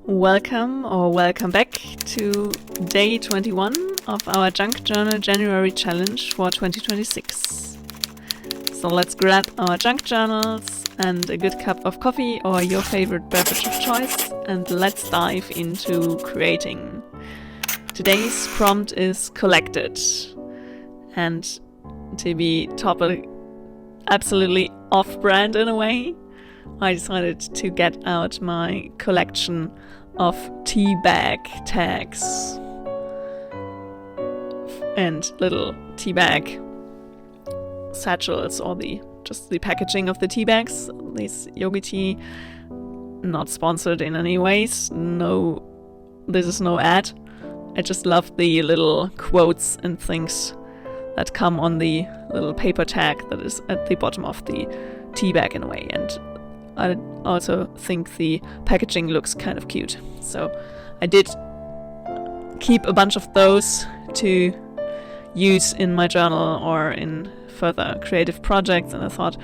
Welcome or welcome back to day 21 of our Junk Journal January challenge for 2026. So let's grab our junk journals and a good cup of coffee or your favorite beverage of choice, and let's dive into creating. Today's prompt is collected, and to be absolutely off-brand in a way, I decided to get out my collection of tea bag tags and little tea bag satchels, or just the packaging of the tea bags. This yogi tea, not sponsored in any ways. No, this is no ad. I just love the little quotes and things that come on the little paper tag that is at the bottom of the tea bag in a way, and I also think the packaging looks kind of cute. So I did keep a bunch of those to use in my journal or in further creative projects, and I thought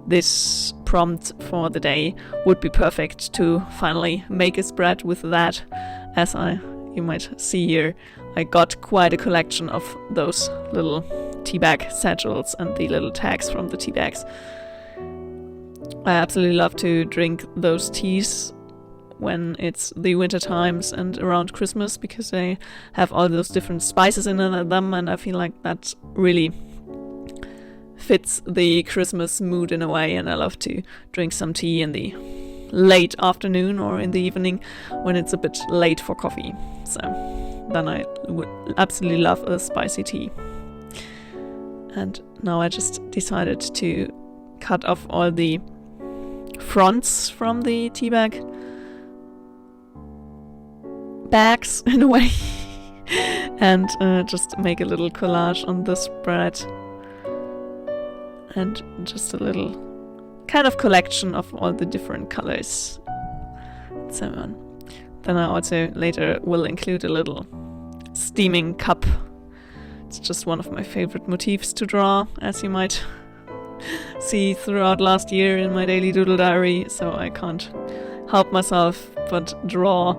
this prompt for the day would be perfect to finally make a spread with that. As you might see here, I got quite a collection of those little tea bag satchels and the little tags from the tea bags. I absolutely love to drink those teas when it's the winter times and around Christmas, because they have all those different spices in them, and I feel like that really fits the Christmas mood in a way, and I love to drink some tea in the late afternoon or in the evening when it's a bit late for coffee. So then I would absolutely love a spicy tea. And now I just decided to cut off all the fronts from the tea bags in a way and just make a little collage on the spread, and just a little kind of collection of all the different colors and so on. Then I also later will include a little steaming cup. It's just one of my favorite motifs to draw, as you might see throughout last year in my daily doodle diary, so I can't help myself but draw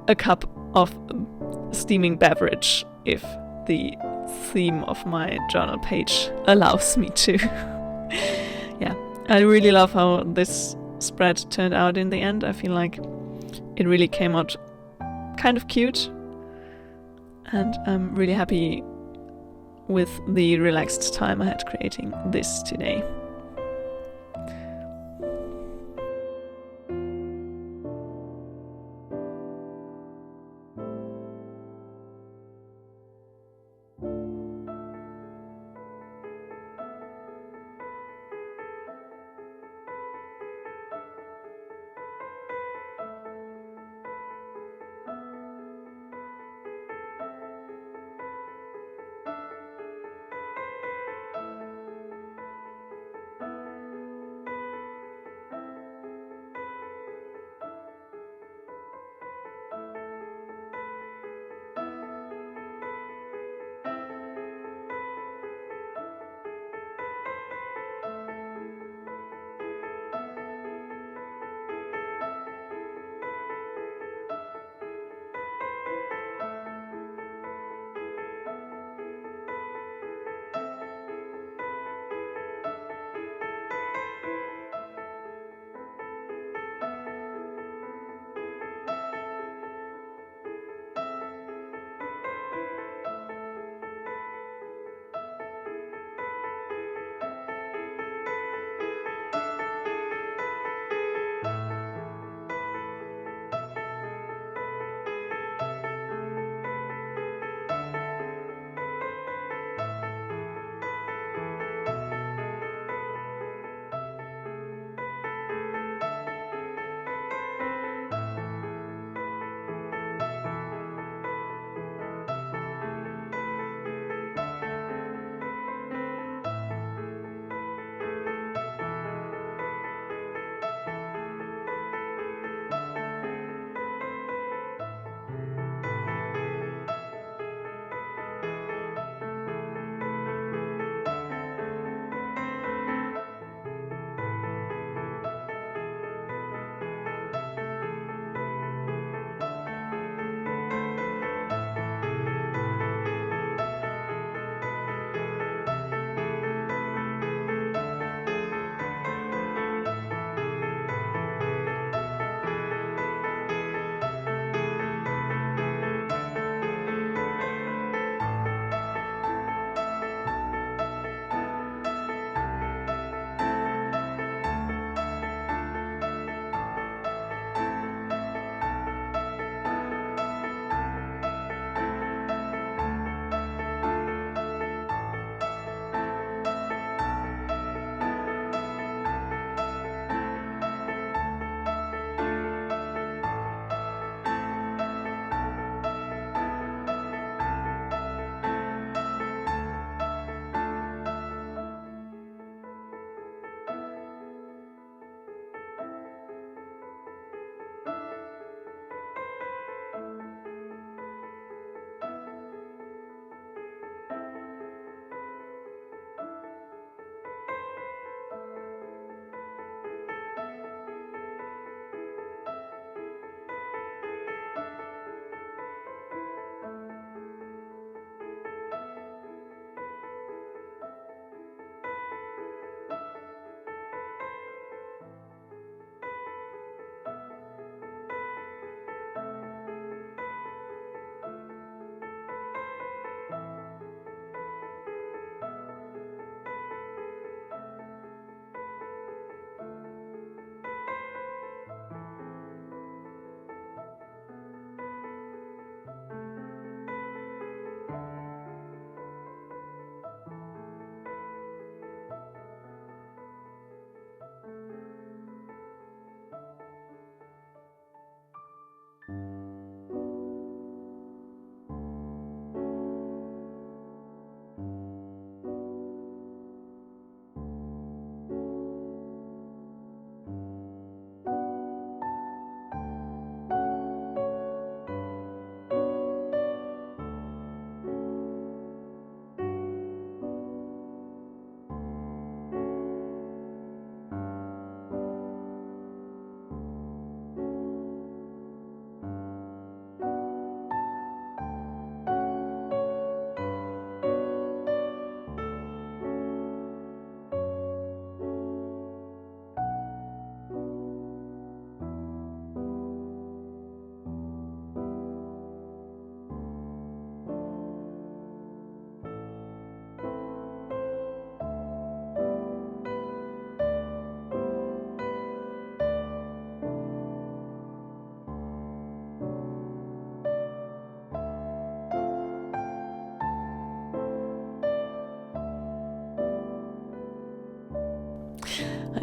a cup of steaming beverage if the theme of my journal page allows me to. Yeah, I really love how this spread turned out in the end. I feel like it really came out kind of cute, and I'm really happy with the relaxed time I had creating this today.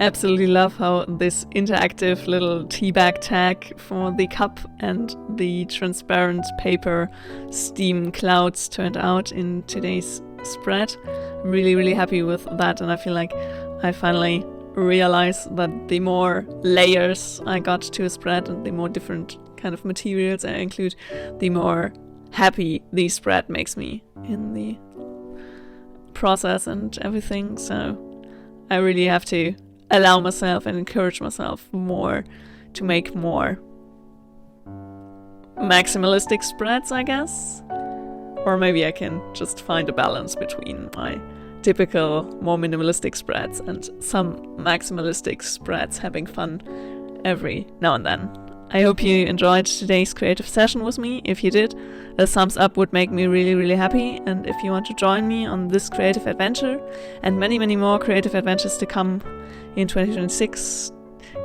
absolutely love how this interactive little tea bag tag for the cup and the transparent paper steam clouds turned out in today's spread. I'm really, really happy with that, and I feel like I finally realized that the more layers I got to a spread and the more different kind of materials I include, the more happy the spread makes me in the process and everything. So I really have to allow myself and encourage myself more to make more maximalistic spreads, I guess. Or maybe I can just find a balance between my typical, more minimalistic spreads and some maximalistic spreads, having fun every now and then. I hope you enjoyed today's creative session with me. If you did, a thumbs up would make me really, really happy. And if you want to join me on this creative adventure and many, many more creative adventures to come in 2026,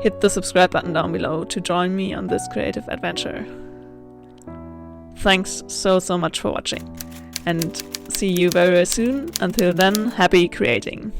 hit the subscribe button down below to join me on this creative adventure. Thanks so much for watching, and see you very, very soon. Until then, happy creating.